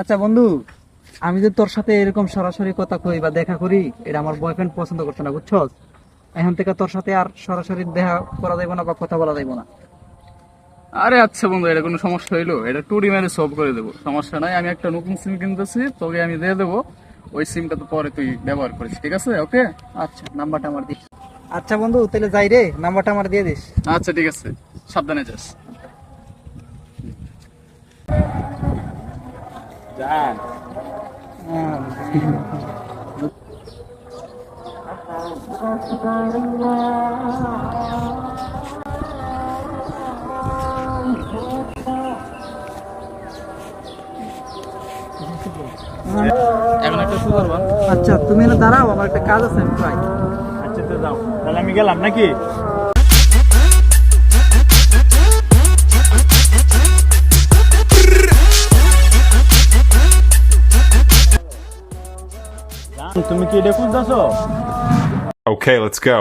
আচ্ছা বন্ধু, আমি যে তোর সাথে এরকম সরাসরি কথা কই বা দেখা করি, এটা আমার বয়ফ্রেন্ড পছন্দ করছে না, বুঝছস? এখন থেকে তোর সাথে আর সরাসরি দেখা করা যাইব না বা কথা বলা যাইব না। আরে আচ্ছা বন্ধু, এটা কোনো সমস্যা হইলো? এটা টুরি মেরে সলভ করে দেবো, সমস্যা নাই। আমি একটা নতুন সিম কিনতেছি, তোকে আমি দিয়ে দেবো। ওই সিমটা তো পরে তুই ব্যবহার করিস, ঠিক আছে? ওকে। আচ্ছা, নাম্বারটা আমার দিস। আচ্ছা বন্ধু, তাহলে যাই রে, নাম্বারটা আমার দিয়ে দিস। আচ্ছা ঠিক আছে, সাবধানে যাস। এখন একটা শুরু করবা। আচ্ছা, তুমি না দাঁড়াও, আমার একটা কাজ আছে, আমি যাই। আচ্ছা তো যাও, তাহলে আমি গেলাম নাকি? তুমি কি এটা খুঁজতেছো? Okay, let's go.